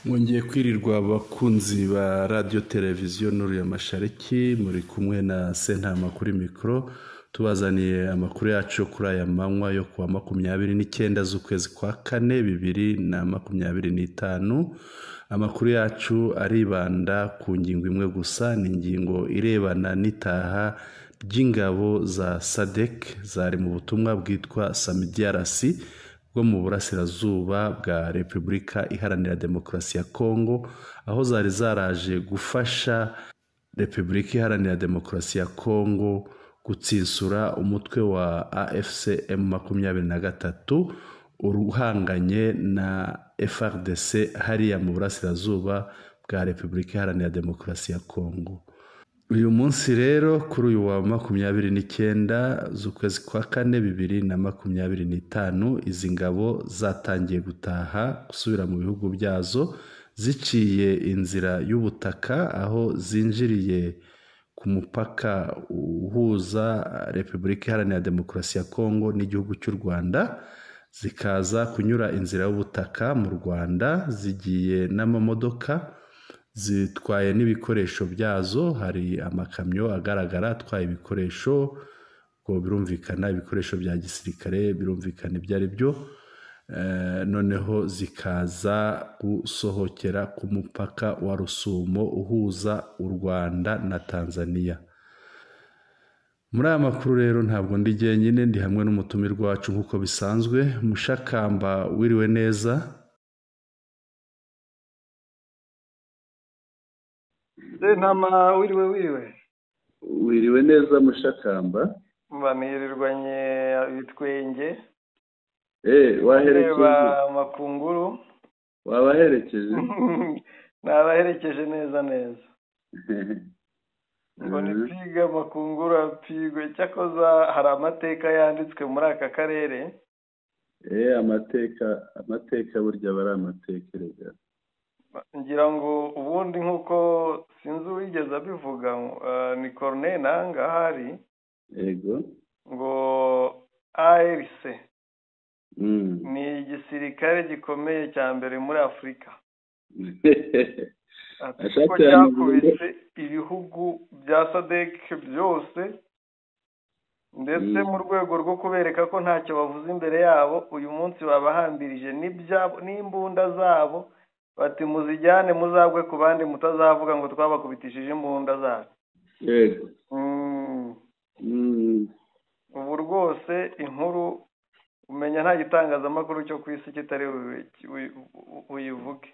Mwongeye kwirirwa abakunzi ba radio televiziyo Nuru Mashariki, muri kumwe na Sentama kuri mikro. Tubazaniye amakuru yacu kuri aya manywa yo kuwa 29 z'ukwezi kwa kane 2025. Amakuru yacu aribanda ku ngingo imwe gusa, ni ingingo irebana n'itaha ry'ingabo za SADC zari mu butumwa bwitwa Samidiarasi bwo mu burasirazuba bwa Repubulika Iharanira Demokarasi ya Kongo, aho zari zaraje gufasha Repubulika Iharanira Demokarasi ya Kongo gutsinsura umutwe wa AFC M23 uruhanganye na FARDC hariya mu burasirazuba bwa Repubulika Iharanira Demokarasi ya Kongo. Uyu munsi rero kuri uyu wa 29 z'ukwezi kwa kane 2025, izi ngabo zatangiye gutaha gusubira mu bihugu byazo ziciye inzira y'ubutaka, aho zinjiriye ku mupaka uhuza Repubulika Iharanira Demokarasi ya Kongo n'igihugu cy'u Rwanda, zikaza kunyura inzira y'ubutaka mu Rwanda zigiye n'amamodoka zitwaye n'ibikoresho byazo. Hari amakamyo agaragara atwaye ibikoresho, ngo birumvikana ibikoresho bya gisirikare, birumvikana ibyo ari byo. Noneho zikaza gusohokera ku mupaka wa Rusumo uhuza u Rwanda na Tanzania. Muri aya makuru rero ntabwo ndi jyenyine, ndi hamwe n'umutumirwa wacu nk'uko bisanzwe. Mushakamba, wiriwe neza? Ntama wiriwe Wiriwe neza Mushakamba. banirirwanye ibitwenge Waherekeje amakunguru wabaherekeje nabaherekeje neza ngo nipfiga amakunguru apigwe. Cyakoza hari amateka yanditswe muri aka karere. amateka burya bari amatekereza. Ngira ngo ubundi nk'uko sinzi uwigeze abivuga, ni Corneille Nanga hari Yego. ngo ARC ni igisirikare gikomeye cya mbere muri Afurika. Kuko cyakubise ibihugu bya SADC byose, ndetse mu rwego rwo kubereka ko ntacyo bavuze imbere yabo, uyu munsi babahambirije n'imbunda zabo, bati muzijyane muzagwe ku bandi, mutazavuga ngo twabakubitishije imbunda zacu. Yego. Ubu rwose inkuru umenya nta gitangazamakuru cyo ku isi kitari uyivuge,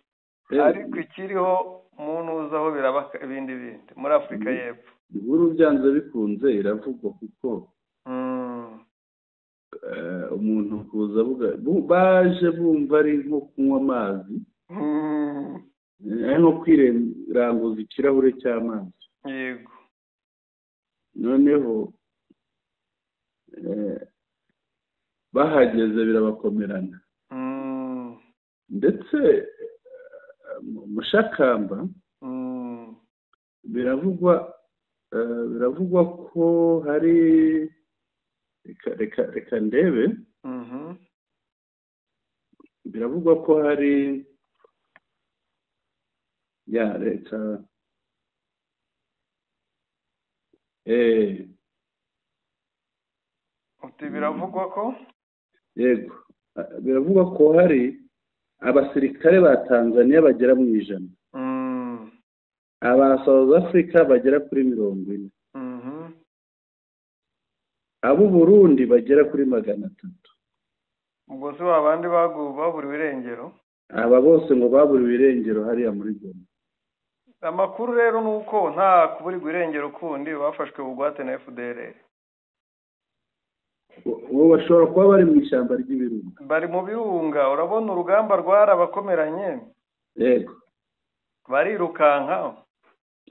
ariko ikiriho umuntu uzaho biraba ibindi muri Afurika y'Epfo. Inkuru byanze bikunze iravugwa kuko umuntu kuza avuga baje bumva ari nko kunywa amazi, nko kwiranguza ikirahure cy'amazi. Yego. Noneho bahageze birabakomerana. Ndetse Mushakamba, biravugwa ko hari reka ndebe. Biravugwa ko hari leta biravugwa ko yego, biravugwa ko hari abasirikare ba Tanzania bagera mu 100, aba South Africa bagera kuri 40, abo Burundi bagera kuri 300. ubwo se abandi baburiwe irengero. Aba bose ngo baburiwe irengero hariya muri Goma. Amakuru rero nuko nta kuburirwa irengero kundi bafashwe bugwate na FDLR. Uwo bashobora kuba bari mu ishyamba ry'ibirunga. Bari mu birunga, urabona urugamba rwarabakomeranye. Yego. Barirukanka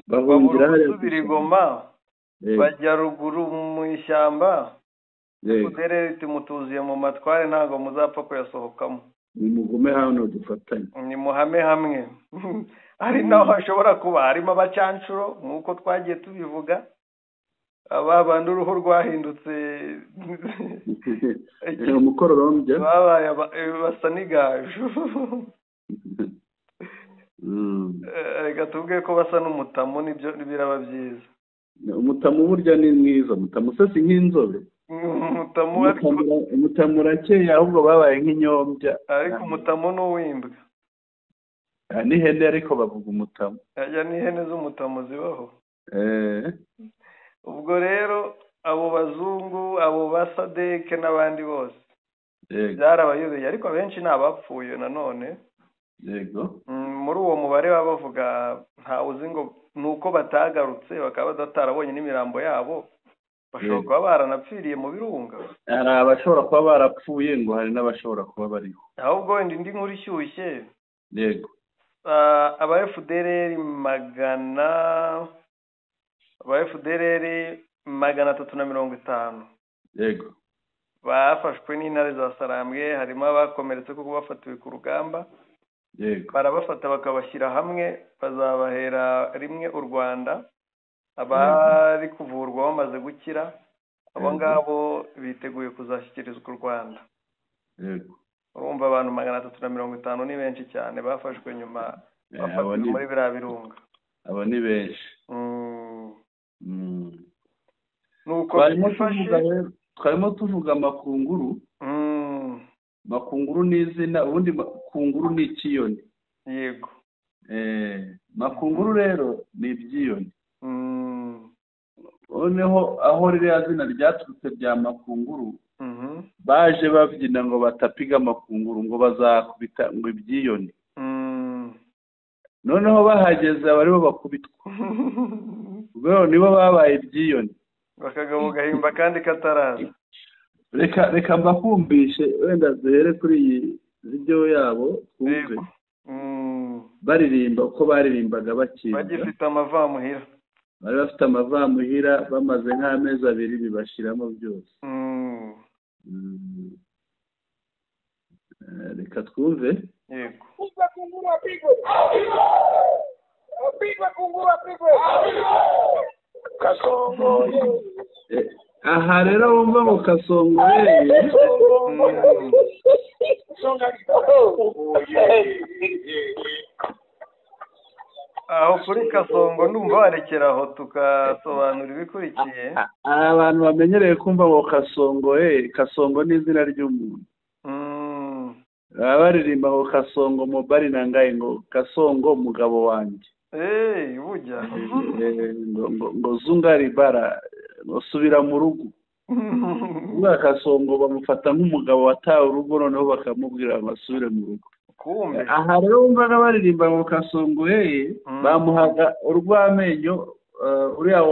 bahungira hariya gusubira i Goma, bajya ruguru mu ishyamba. FDLR iti mutuziye mu matware ntago muzapfa kuyasohokamo. Nimugume hano dufatanye. Nimuhame hamwe. Ari naho hashobora kuba harimo abacyancuro nk'uko twagiye tubivuga, ababanda uruhu rwahindutse umukororombya babaye basa n'igaju. reka tuvuge ko basa n'umutamu nibyo biraba byiza. umutamu burya ni mwiza, umutamu se si nk'inzobe. Umutamu ariko umutamu urakeye ahubwo babaye nk'inyombya. ariko umutamu n'uwimbwa. N'ihene ariko bavuga umutamu. Ajya n'ihene z'umutamu zibaho. Ubwo rero abo bazungu, abo ba Sadek n'abandi bose byarabayobeye, ariko abenshi ni abapfuye nanone. Yego. Muri uwo mubare baba bavuga ntawe uzi ngo nuko batagarutse, bakaba batarabonye n'imirambo yabo, bashobora kuba baranapfiriye mu birunga. Hari abashobora kuba barapfuye, ngo hari n'abashobora kuba bariho. Ahubwo wenda indi nkuru ishyushye. Yego. Aba FDLR 350. Yego. Bafashwe n'intare za Sarambwe, harimo abakomeretse kuko bafatiwe ku rugamba. Yego. Barabafata bakabashyira hamwe, bazabahera rimwe u Rwanda. Abari kuvurwa bamaze gukira, abo ngabo biteguye kuzashyikirizwa u Rwanda. Yego. Urumva abantu 350 ni benshi cyane bafashwe nyuma bafatiwe muri biriya birunga. Abo ni benshi. Nuko twarimo tuvuga Makunguru. Makunguru ni izina, ubundi Makunguru ni ikiyoni. Yego. Makunguru rero ni ibyiyoni. Noneho aho ririya zina ryaturutse rya Makunguru, baje babyina ngo batapiga Makunguru, ngo bazakubita ngo ibyiyoni. Noneho bahageze abaribo bakubitwa. Ubwo nibo babaye ibyiyoni. Bakagabo gahimba kandi kataraza. Reka mbakumbishe wenda duhere kuri iyi video yabo twumve. Baririmba uko baririmbaga bakinga. Bagifite amavamuhira. Bari bafite amavamuhira, bamaze nk'amezi 2 bibashiramo byose. Reka twumve. Yego. Kasongo. Aha rero wumva ngo Kasongo aho kuri Kasongo ndumva warekeraho tukasobanura ibikurikiye. Abantu bamenyereye kumva ngo Kasongo, Kasongo ni izina ry'umuntu. Baririmba ngo Kasongo mobari nangaye, ngo Kasongo umugabo wanjye. Bujya. Ngo zungari bara usubira mu rugo. Ubwa Kasongo bamufata nk'umugabo watawe urugo, noneho bakamubwira ngo asubire mu rugo. Kumbe. Aha rero umvaga baririmba ngo Kasongo bamuhaga urw'amenyo, uriya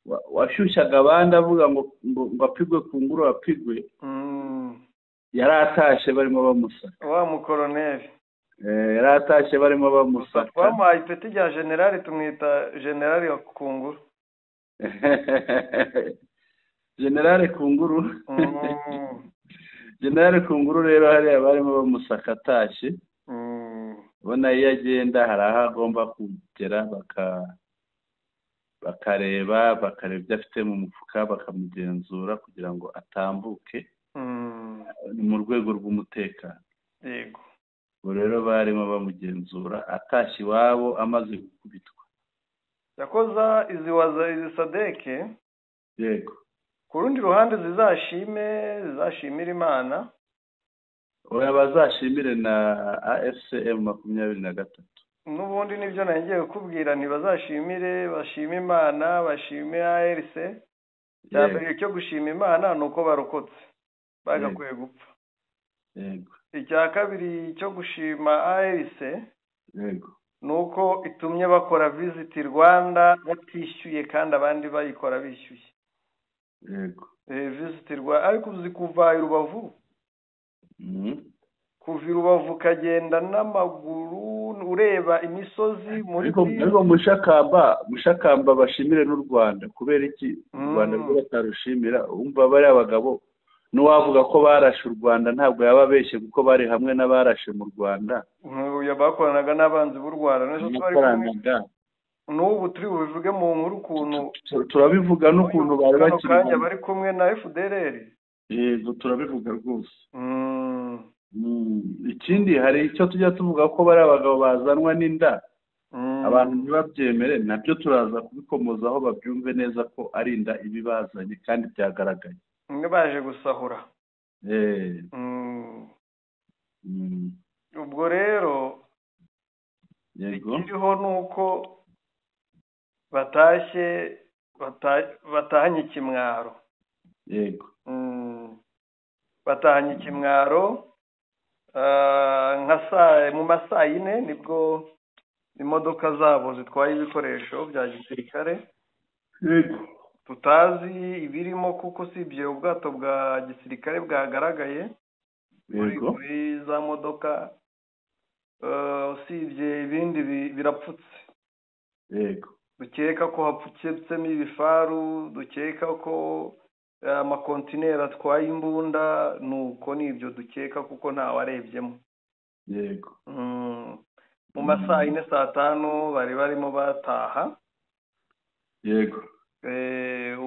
washyushyaga abandi avuga ngo apigwe ku nguru apigwe. Yari atashe barimo bamusaka. Wa mukoroneri. Yari atashe barimo bamusaka. Twamuhaye ipeti rya generali, tumwita generali wa Kunguru. Generali Kunguru. Generali Kunguru rero hariya barimo bamusaka atashe. Ubona iyo agenda hari aho agomba kugera, bakareba ibyo afite mu mufuka, bakamugenzura kugira ngo atambuke. Ni mu rwego rw'umutekano. Yego. Ubu rero barimo bamugenzura atashye iwabo amaze gukubitwa. Yakoza izi Sadek. Yego. Ku rundi ruhande zizashimira Imana. Oya, bazashimire na AFCM 23. N'ubundi nibyo nagiye kukubwira, ntibazashimire, bashima Imana, bashime ARC. Cyambere cyo gushima Imana nuko barokotse bagakwiye gupfa. Yego. Icya kabiri cyo gushima ARC. Yego. Nuko itumye bakora Visit Rwanda batishyuye kandi abandi bayikora bishyuye. Yego. Visit Rwanda ariko uzi kuva i Rubavu. Kuva i Rubavu kagenda n'amaguru ureba imisozi muri ariko mushakamba bashimire n'u Rwanda kubera iki u Rwanda rwo batarushimira. Umva bari abagabo n'uwavuga ko barashe u Rwanda ntabwo yababeshye kuko bari hamwe n'abarashe mu Rwanda. Bakoranaga n'abanzi b'u Rwanda n'ejo twari n'ubu turi bubivuge mu nkuru ukuntu turabivuga n'ukuntu bari bakiri bari kumwe na FDLR. Yego, turabivuga rwose. Ikindi hari icyo tujya tuvuga ko bari abagabo bazanwa n'inda. abantu ntibabyemere nabyo turaza kubikomozaho babyumve neza ko ari inda ibibazanye kandi byagaragaye baje gusahura ubwo rero ikiriho ni uko batahanye ikimwaro yego batahanye ikimwaro mu masaa yine nibwo imodoka zabo zitwaye ibikoresho bya gisirikare tutazi ibirimo kuko usibye ubwato bwa gisirikare bwagaragaye kuri za modoka usibye ibindi birapfutse yego dukeka ko hapfutsemo ibifaru dukeka ko amakontineri atwaye imbunda nuko nibyo dukeka kuko ntawarebyemo yego mu masaa yine saa tanu bari barimo bataha yego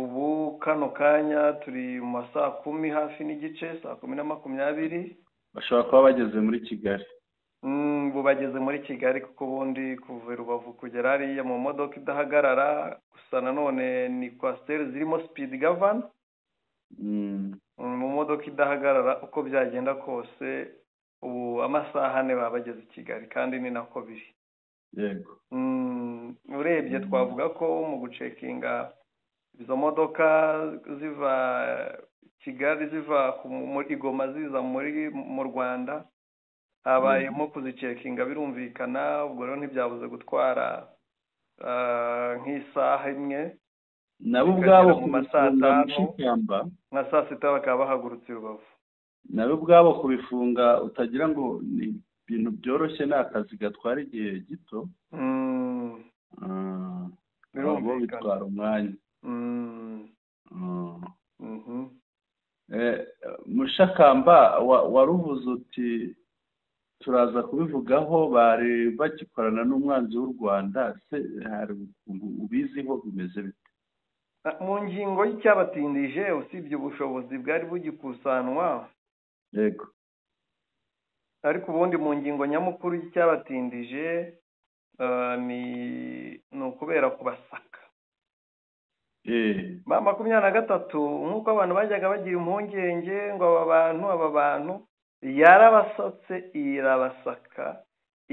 ubu kano kanya turi mu masaa 10 hafi n'igice saa 10:20 bashobora kuba bageze muri Kigali ubu bageze muri Kigali kuko ubundi kuva Rubavu kugera hariya mu modoka idahagarara gusa nanone ni kwasiteri zirimo speed govern mu modoka idahagarara uko byagenda kose ubu amasaha 4 baba bageze i Kigali kandi ni nako biri yego urebye twavuga ko mu gucekinga izo modoka ziva Kigali ziva muri Goma ziza mu Rwanda habayemo kuzicekinga birumvikana ubwo rero ntibyabuze gutwara nk'isaha imwe nabo ubwabo mu masaa 5 na saa 6 bakaba bahagurutse Rubavu nabo ubwabo kubifunga utagira ngo ni ibintu byoroshye ni akazi gatwara igihe gito birumvikana bitwara umwanya Mushakamba waruvuze uti turaza kubivugaho bari bagikorana n'umwanzi w'u Rwanda se hari ubiziho bimeze bite mu ngingo y'icyabatindije usibye ubushobozi bwari bugikusanwa yego ariko ubundi mu ngingo nyamukuru y'icyabatindije ni ukubera kubasaka ba 23 nk'uko abantu bajyaga bagira impungenge ngo aba bantu yarabasatse irabasaka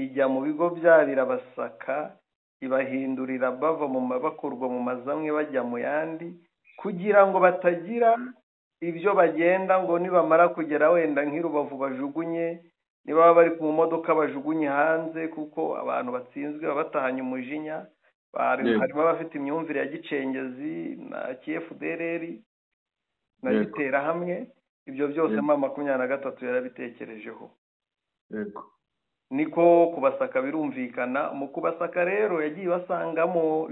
ijya mu bigo byabo irabasaka ibahindurira bakurwa mu mazamwe bajya mu yandi kugira ngo batagira ibyo bagenda ngo nibamara kugera wenda nk'irubavu bajugunye niba baba bari ku modoka bajugunye hanze kuko abantu batsinzwe batahanye umujinya harimo abafite imyumvire ya gicengezi na KFDR na gitera hamwe ibyo byose mu 23 yarabitekerejeho yego niko kubasaka birumvikana mu kubasaka rero yagiye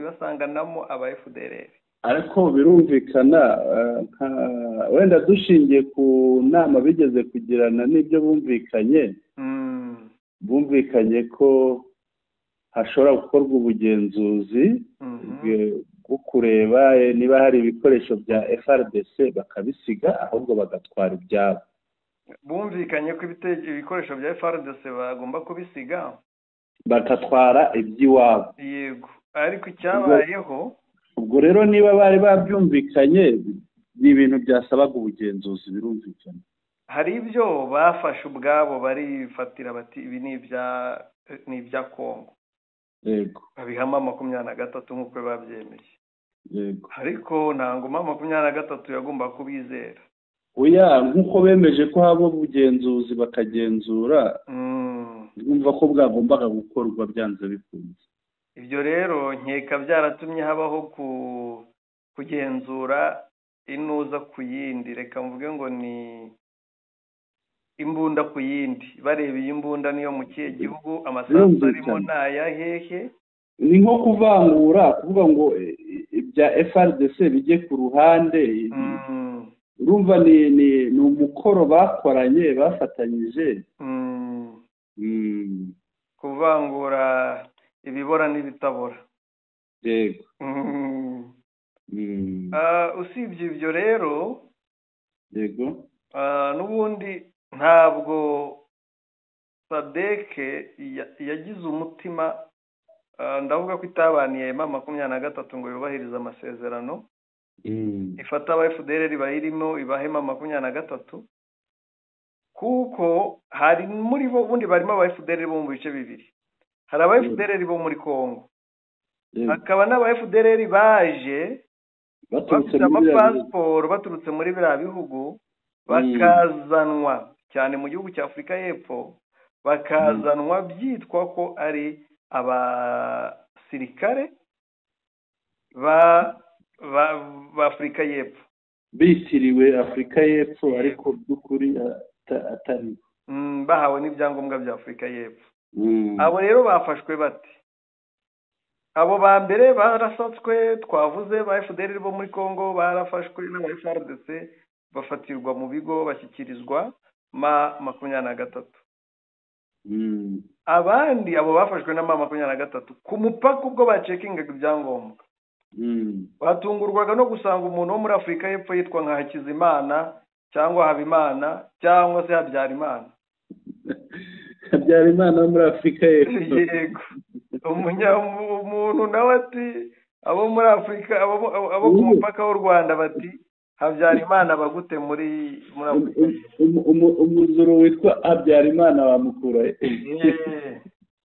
basanganamo aba FDR ariko birumvikana wenda dushingiye ku nama bigeze kugirana n'ibyo bumvikanye ko hashobora gukorwa ubugenzuzi bwo kureba niba hari ibikoresho bya FRDC bakabisiga ahubwo bagatwara ibyabo bumvikanye ko ibikoresho bya FRDC bagomba kubisiga bagatwara iby'iwabo yego ariko icyabayeho ubwo rero niba bari babyumvikanye ni ibintu byasabaga ubugenzuzi birumvikana hari ibyo bafashe ubwabo barifatira bati ibi ni ibya Kongo yego babihama 23 nk'uko babyemeye yego ariko ntango 23 yagomba kubizera oya nk'uko bemeje ko haba ubugenzuzi bakagenzura numva ko bwagombaga gukorwa byanze bikunze ibyo rero nkeka byaratumye habaho kugenzura inuza ku yindi reka mvuge ngo ni imbunda ku yindi bareba iyi imbunda niyo mu kihe gihugu amasasu arimo naya hehe ni nko kuvangura kuvuga ngo ibya FRDC bijye ku ruhande urumva ni umukoro bakoranye bafatanyije kuvangura ibibora n'ibitabora yego usibye ibyo rero yego n'ubundi ntabwo SADC yagize umutima ndavuga ko itabaniye M23 ngo yubahirize amasezerano ifata aba FDLR bayirimo ibahema M23 kuko hari muri bo bundi barimo aba FDLR bo mu bice bibiri. Hari aba FDLR bo muri Kongo, hakaba n'aba FDLR baje bafite amapasiporo baturutse muri biriya bihugu bakazanwa cyane mu gihugu cya Afurika y'Epfo, bakazanwa byitwa ko ari abasirikare ba Afurika y'Epfo, bitiriwe Afurika y'Epfo ariko by'ukuri atari bahawe n'ibyangombwa bya Afurika y'Epfo. Abo rero bafashwe bate? Abo ba mbere barasatswe, twavuze ba FDLR bo muri Kongo barafashwe n'aba FARDC bafatirwa mu bigo bashyikirizwa M23. Abandi abo bafashwe na M23 ku mupaka ubwo bacekingaga ibyangombwa batungurwaga no gusanga umuntu wo muri Afurika y'Epfo yitwa nka Hakizimana cyangwa Habimana cyangwa se Habyarimana. Habyarimana wo muri Afurika y'Epfo. Yego, umuntu nawe ati abo muri Afurika abo ku mupaka w'u Rwanda bati Habyarimana bagute muri Afurika. Umuzuru witwa Habyarimana wamukura.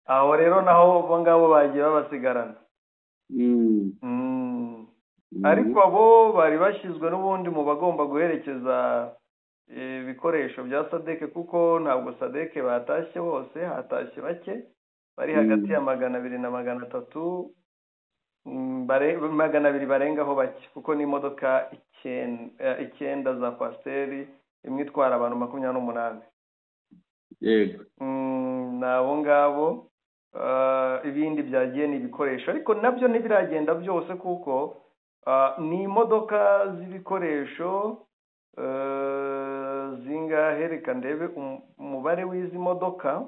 Aho rero naho bo ngabo bagiye babasigarana. Ariko abo bari bashyizwe n'ubundi mu bagomba guherekeza ibikoresho bya SADC kuko ntabwo SADC batashye bose, hatashye bake bari hagati ya 200 na 300, 200 barengaho bake kuko ni imodoka 9 za Kwasiteri, imwe itwara abantu 28. Yego. Nabo ngabo ibindi byagiye ni ibikoresho ariko nabyo ntibiragenda byose kuko ni imodoka z'ibikoresho zingahe, reka ndebe umubare w'izi modoka.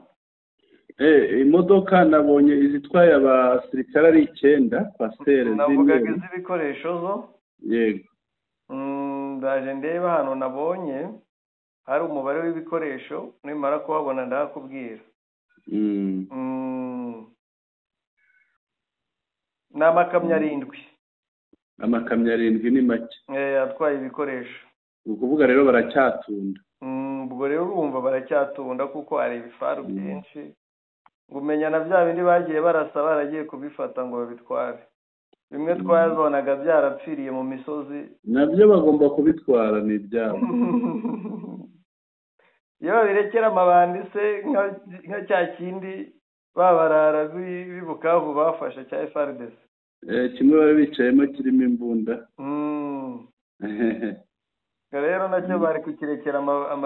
Imodoka nabonye izitwaye abasirikare ari 9 Kwasiteri. Navugaga iz'ibikoresho zo. Yego. Ndaje ndeba hano nabonye hari umubare w'ibikoresho, nimara kuhabona ndakubwira. Ni amakamyo 7. Amakamyo 7 ni make. Atwaye ibikoresho. Ukuvuga rero baracyatunda. Ubwo rero urumva baracyatunda kuko ari ibifaru byinshi. Gumenya na bya bindi bagiye barasa baragiye kubifata ngo babitware. Bimwe twazonaga byarapfiriye mu misozi. Nabyo bagomba kubitwara ni byabo. Iyo birekera amabandi se nka cya kindi babarara bibukavu bafashe cya FARDC. Kimwe bari bicayemo kirimo imbunda. Rero nacyo bari kukirekera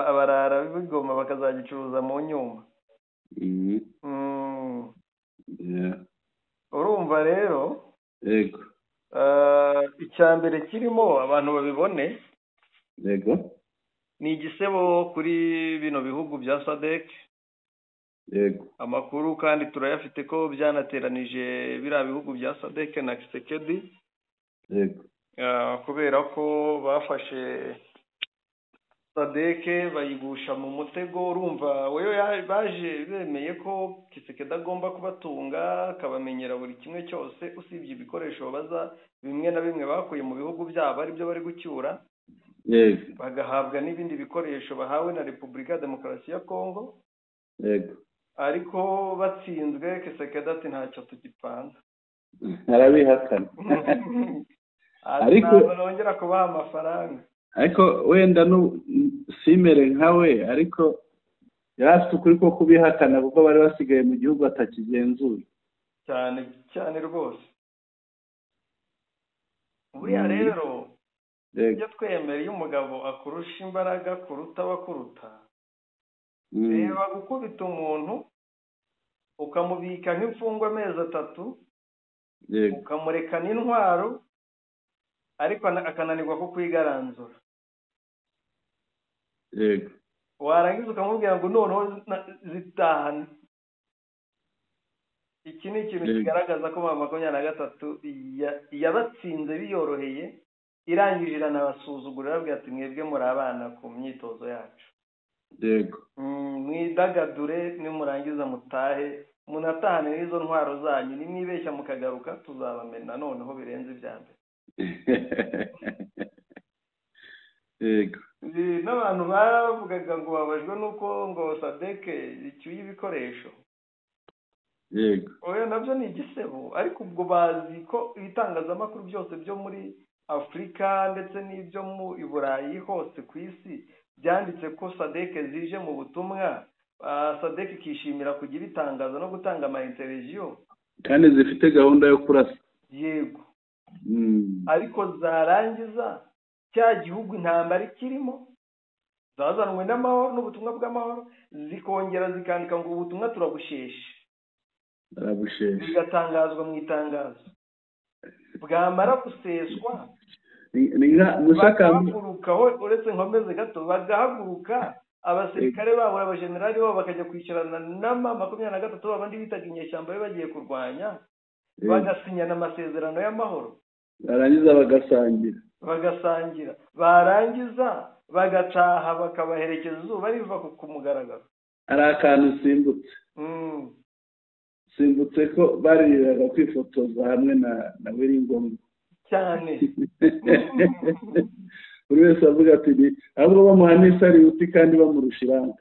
abarara bigoma bakazagicuruza mu nyuma. Urumva rero yego, icyambere kirimo abantu babibone. Yego. Ni igisebo kuri bino bihugu bya SADC. Yego. Amakuru kandi turayafite ko byanateranije biriya bihugu bya SADC na Kisekedi. Yego. Kubera ko bafashe SADC bayigusha mu mutego. Urumva wewe baje bemeye ko Kisekedi agomba kubatunga akabamenyera buri kimwe cyose usibye ibikoresho baza bimwe na bimwe bakuye mu bihugu byabo ari byo bari gucyura. Yego. Bagahabwa n'ibindi bikoresho bahawe na Repubulika ya Demokarasi ya Kongo. Yego. Ariko batsinzwe Kisekedi ati ntacyo tugipfana. Arabihakana. Ariko nongera kubaha amafaranga. Ariko wenda simere nkawe, ariko yarafite ukuri ko kubihakana kuko bari basigaye mu gihugu batakigenzura. Cyane cyane rwose. Buriya rero iyo twemereye umugabo akurusha imbaraga kuruta abakuruta, reba gukubita umuntu ukamubika nk'imfungwa amezi 3, ukamureka n'intwaro ariko akananirwa ko kwigaranzura. Yego. Warangiza ukamubwira ngo noneho zitahane. Iki ni ikintu kigaragaza ko M23 yabatsinze biyoroheye, irangije iranabasuzugura babwira ati mwebwe muri abana ku myitozo yacu. yego mwidagadure nimurangiza mutahe munatahane n'izo ntwaro zanyu nimwibeshya mukagaruka tuzabamena noneho birenze ibya mbere yego n'abantu bavugaga ngo babajwe n'uko ngo sadeke icyuye ibikoresho yego oya nabyo ni igisebo ariko ubwo bazi ko ibitangazamakuru byose byo muri afurika ndetse n'ibyo mu burayi hose ku isi byanditse ko sadeke zije mu butumwa sadeke ikishimira kugira itangazo no gutanga amayinteriviyo kandi zifite gahunda yo kurasa yego ariko zarangiza cya gihugu intambara ikirimo zazanwe n'amahoro n'ubutumwa bw'amahoro zikongera zikandika ngo ubutumwa turabusheshe bigatangazwa mu itangazo bwamara guseswa bagahagurukaho uretse nkomeze gato bagahaguruka abasirikare babo abajenerali babo bakajya kwicarana n'ama 23 babandi bitaga inyeshyamba be bagiye kurwanya bagasinyana amasezerano y'amahoro bagasangira barangiza bagataha bakabaherekeza izuba riva ku mugaragaro. Ari akantu simbutse ko bariraga kwifotoza hamwe na Wiringoma cyane buri wese avuga ati ahubwo bamuha n'isariyuti kandi bamurushiranga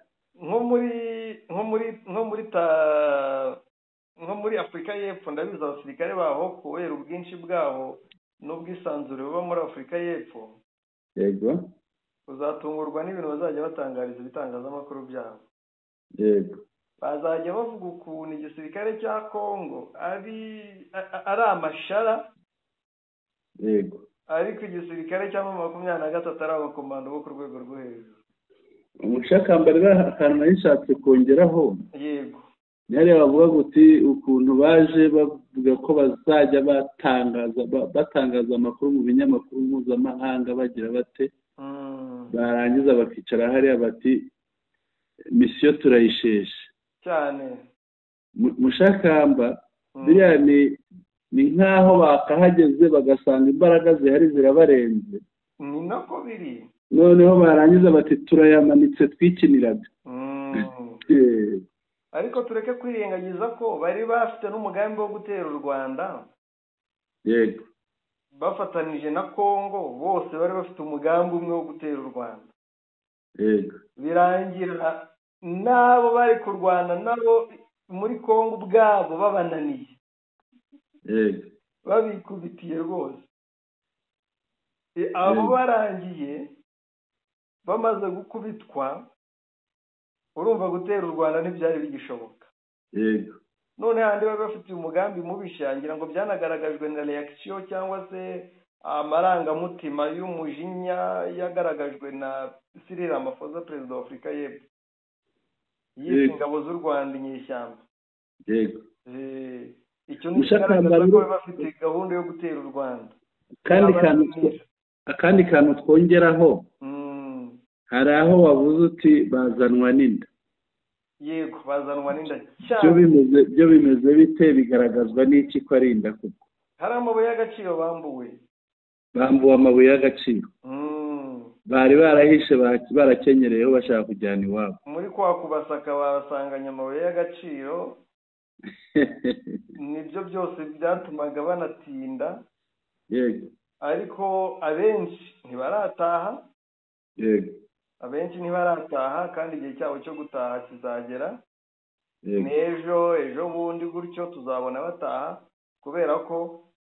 nko muri Afurika y'Epfo ndabizi abasirikare baho kubera ubwinshi bwaho n'ubwisanzure buba muri Afurika y'Epfo yego uzatungurwa n'ibintu bazajya batangariza ibitangazamakuru byabo yego bazajya bavuga ukuntu igisirikare cya Kongo ari amashara yego ariko igisirikare cya 23 ari abakomando bo ku rwego rwo hejuru. Umushakambari ahantu nayishatse kongeraho yego nyari bavuga guti ukuntu baje bavuga ko bazajya batangaza amakuru mu binyamakuru mpuzamahanga bagira bate barangiza bakicara hariya bati misiyo turayisheshe cyane mushakamba biriya ni nkaho bakahageze bagasanga imbaraga zihari zirabarenze ni nako biri noneho barangiza bati turayamanitse twikiniraga ariko tureke kwirengagiza ko bari bafite n'umugambi wo gutera u Rwanda yego bafatanije na Kongo bose bari bafite umugambi umwe wo gutera u Rwanda yego birangira nabo bari kurwana nabo muri Kongo ubwabo babananiye yego babikubitiye rwose abo barangiye bamaze gukubitwa urumva gutera u Rwanda ntibyari bigishoboka yego none handi bari bafite umugambi mubishangira ngo byanagaragajwe na reaction cyangwa se amarangamutima y'umujinya yagaragajwe na Cyril Ramaphosa perezida wa Afurika y'Epfo y'ingabo z'u Rwanda inyeshyamba yego icyo ni kigaragaza ko bafite gahunda yo gutera u Rwanda akandi kantu twongeraho hari aho wabuze uti bazanwa n'inda yego bazanwa n'inda cyane byo bimeze bite bigaragazwa n'iki ko ari inda kuko hari amabuye y'agaciro bambuwe amabuye y'agaciro bari barahishe barakenyereyeho bashaka kujyana iwabo muri kwa kubasaka barasanganya amabuye y'agaciro nibyo byose byatumaga banatinda yego ariko abenshi ntibarataha yego abenshi ntibarataha kandi igihe cyabo cyo gutaha kizagera ejo bundi gutyo tuzabona bataha kubera ko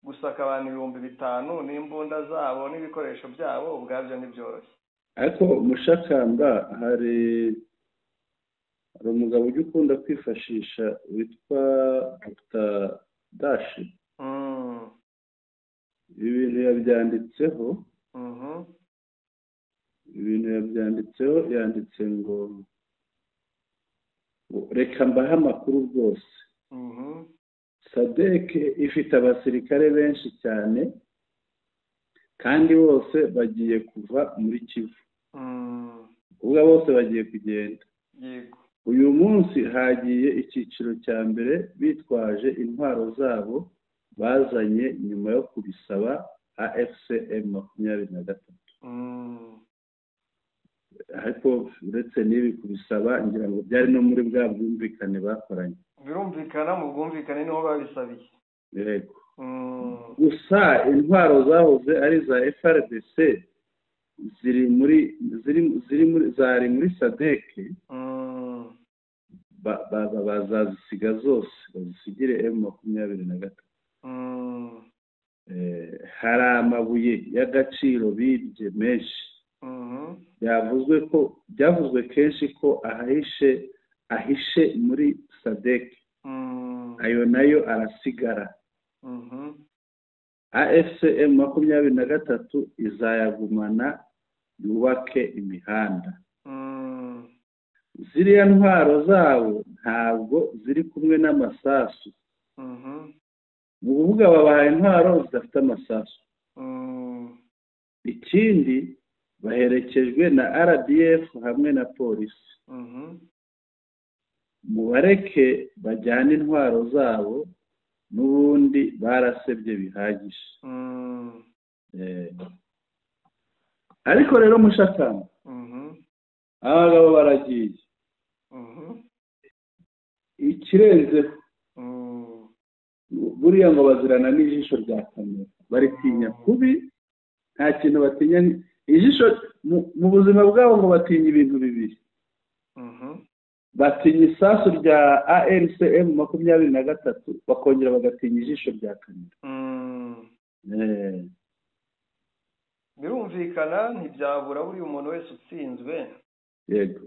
gusaka abantu 5,000 n'imbunda zabo n'ibikoresho byabo ubwabyo ntibyoroshye. Ariko mushakamba hari umugabo ujya ukunda kwifashisha witwa Dr. Dashi ibintu yabyanditseho yanditse ngo reka mbahe amakuru rwose SADC ifite abasirikare benshi cyane kandi bose bagiye kuva muri Kivu ubwo bose bagiye kugenda uyu munsi hagiye icyiciro cya mbere bitwaje intwaro zabo bazanye nyuma yo kubisaba AFCM 23 ariko uretse n'ibi kubisaba ngira ngo byari no muri bwa bwumvikane bakoranye. birumvikana mu bwumvikane niho babisabiye. Yego. Gusa intwaro zahoze ari za FRDC zari muri SADC, bazazisiga zose bazisigire M23. Hari amabuye y'agaciro bibye menshi, byavuzwe kenshi ko ahishe muri SADC, ayo nayo arasigara. AFC M23 izayagumana yubake imihanda. Ziriya ntwaro zabo ntabwo ziri kumwe n'amasasu, mu kuvuga babahaye intwaro zidafite amasasu. Ikindi baherekejwe na RDF hamwe na polisi. Mubareke bajyana intwaro zabo, n'ubundi barasebye bihagije. Ariko rero mushakamba, abagabo baragiye, ikirenzeho buriya ngo bazirana n'ijisho rya kamera, baritinya kubi, nta kintu batinya. Ijisho mu buzima bwabo ngo batinya ibintu bibiri, batinya isasu rya ARCM 23, bakongera bagatinya ijisho rya kamera. birumvikana ntibyabura buri umuntu wese utsinzwe. Yego.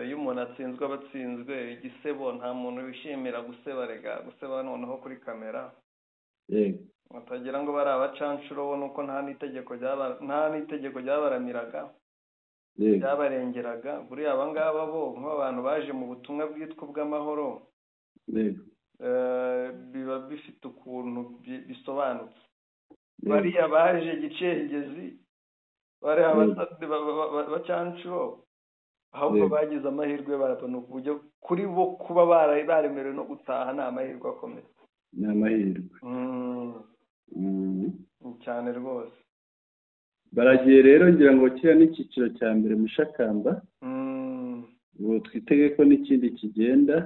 Iyo umuntu atsinzwe aba atsinzwe. Igisebo nta muntu wishimira guseba noneho kuri kamera. Yego. Batagira ngo bari abacanshuro bo nuko nta n'itegeko ryabaramiraga, byabarengeraga. Buriya aba ngaba bo nk'abantu baje mu butumwa bwitwa ubw'amahoro, biba bifite ukuntu bisobanutse. Bariya baje gicengezi, bari abacanshuro, ahubwo bagize amahirwe barabona uburyo kuri bo kuba baremerewe no gutaha ni amahirwe akomeye. Ni amahirwe cyane rwose. Baragiye rero ngira ngo kiriya n'icyiciro cya mbere mushakamba, ubu twitege ko n'ikindi kigenda.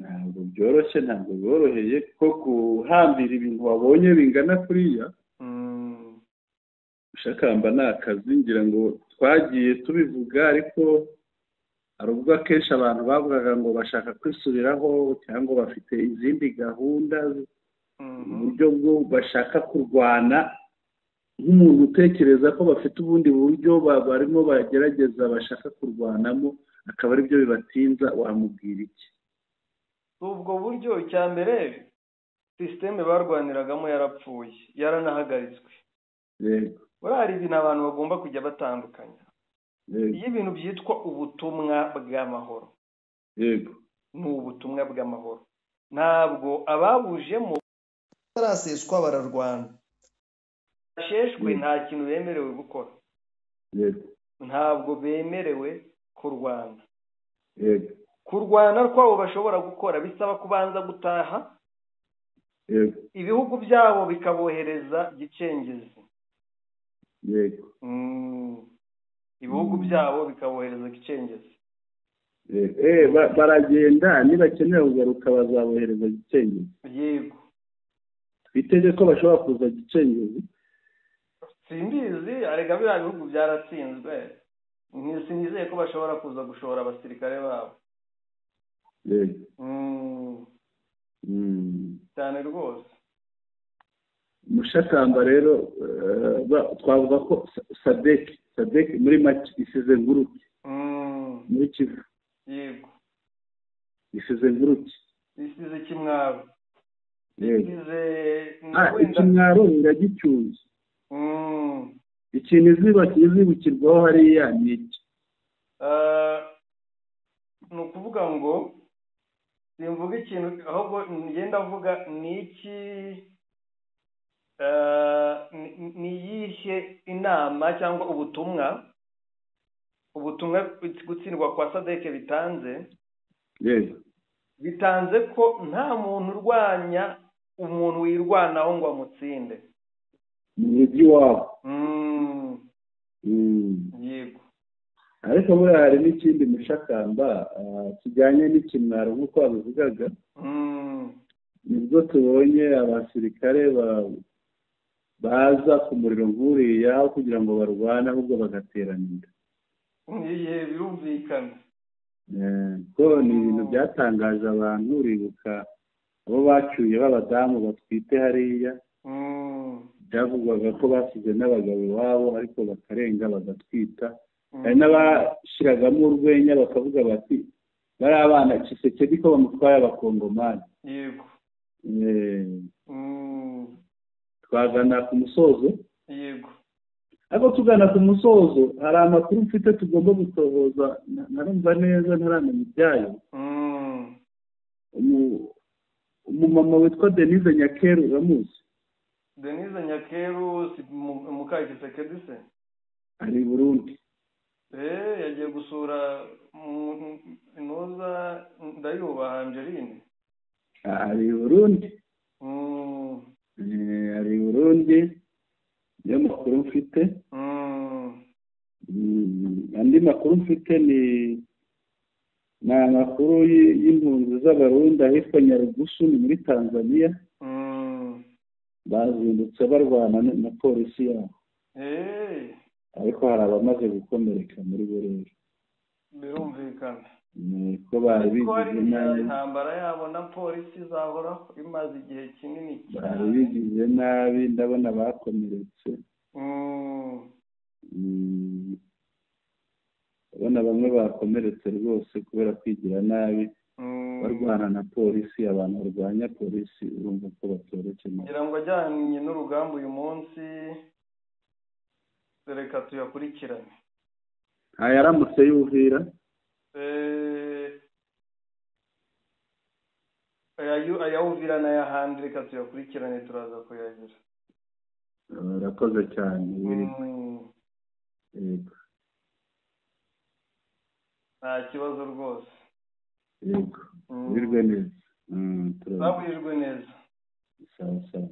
Ntabwo byoroshye, ntabwo bworoheye ko guhambira ibintu wabonye bingana kuriya. Mushakamba ni akazi, ngira ngo twagiye tubivuga, ariko hari ubwo akenshi abantu bavugaga ngo bashaka kwisubiraho cyangwa bafite izindi gahunda, uburyo bwo bashaka kurwana. Nk'umuntu utekereza ko bafite ubundi buryo barimo bagerageza bashaka kurwanamo, akaba ari byo bibatinza, wamubwira iki? Ubwo buryo icya mbere, sisiteme barwaniragamo yarapfuye, yaranahagaritswe. Yego. Hari ibintu abantu bagomba kujya batandukanya. Iyo ibintu byitwa ubutumwa bw'amahoro, yego, ni ubutumwa bw'amahoro. Ntabwo ababujemo baraseswa bararwana, basheshwe nta kintu bemerewe gukora. Yego. Ntabwo bemerewe kurwana. Yego. Kurwana kwabo bashobora gukora bisaba kubanza gutaha. Yego. Ibihugu byabo bikabohereza gicengezi. Yego. Ibihugu byabo bikabohereza gicengezi. Baragenda, nibakenera kugaruka bazabohereza gicengezi. Yego. Twiteze ko bashobora kuza gicengezi. Simbizi, arega biriya bihugu byaratsinzwe. Sinizeye ko bashobora kuza gushora abasirikare babo. Yego. Cyane rwose. Mushakamba rero twavuga ko SADC muri make isize nguruke muri Kivu. Yego. Isize nguruke. Isize kimwaro. Ikimwaro biragicyuye. Ikintu izibukirwaho hariya ni iki? Ni ukuvuga ngo simvuga ikintu, ahubwo ngenda avuga ni iki, ni iyihe inama cyangwa ubutumwa gutsindwa kwa SADC bitanze. Yego. Bitanze ko nta muntu urwanya umuntu wirwanaho ngo amutsinde mu mujyi wabo. yego ariko buriya hari n'ikindi mushakamba kijyanye n'ikimwaro nk'uko babivugaga. Nibwo tubonye abasirikare baza ku muriro nk'uriya aho kugira ngo barwane ahubwo bagateranira. birumvikana ko ni ibintu byatangaje abantu. Uribuka abo bacyuye b'abadamu batwite hariya, byavugwaga ko basize n'abagabo iwabo ariko bakarenga bagatwita. hari n'abashyiragamo urwenya bakavuga bati bari abana Tshisekedi ko bamutwaye abakongomani. yego twagana ku musozo. yego ariko tugana ku musozo hari amakuru mfite tugomba gutohoza, ntarumva neza ntaramenya ibyayo. umumama witwa Denise Nyakeru uramuzi? Denise Nyakeru si muka Tshisekedi se? ari i Burundi. yagiye gusura Noza Ndayubaha Angeline. ari i Burundi. ari i Burundi niyo makuru mfite. andi makuru mfite ni amakuru y'impunzi z'abarundi ahitwa Nyarugusu ni muri Tanzania. bazindutse barwana na polisi yabo. ariko hari abamaze gukomereka muri bo rero. birumvikana ko bari bigize nabi. intambara yabo na polisi zahoraho imaze igihe kinini cyane. bari bigize nabi ndabona bakomeretse. ndabona bamwe bakomeretse rwose kubera kwigira nabi barwana na polisi. abantu barwanya polisi urumva ko batoroshye. kugira ngo ajyanye n'urugamba uyu munsi reka tuyakurikirane. yaramutse yuvira ayawuvira n'ayahandi reka tuyakurikirane turaza kuyagira. urakoze cyane. nta kibazo rwose. yego wirirwe neza. wirirwe neza. sawa sawa.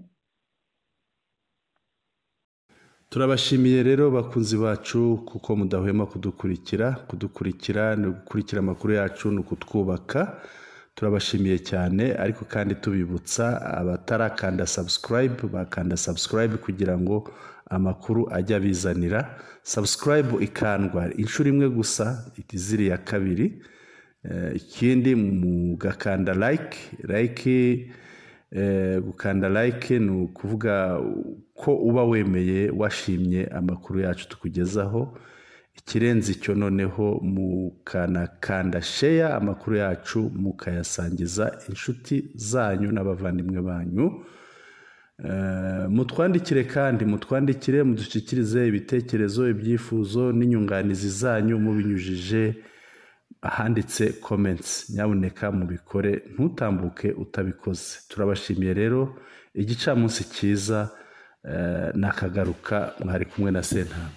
turabashimiye rero bakunzi bacu kuko mudahwema kudukurikira ni gukurikira amakuru yacu ni ukutwubaka. turabashimiye cyane ariko kandi tubibutsa abatarakanda subscribe bakanda subscribe kugira ngo amakuru ajya bizanira. subscribe ikandwa inshuro imwe gusa ziriya kabiri. ikindi mugakanda like gukanda like ni ukuvuga ko uba wemeye washimye amakuru yacu tukugezaho. ikirenze icyo noneho mukanakanda share amakuru yacu mukayasangiza inshuti zanyu n'abavandimwe banyu. mutwandikire kandi mudushyikirize ibitekerezo ibyifuzo n'inyunganizi zanyu mubinyujije ahanditse comments. nyabuneka mubikore ntutambuke utabikoze. turabashimiye rero. igicamunsi cyiza nakagaruka mwari kumwe na Sentama.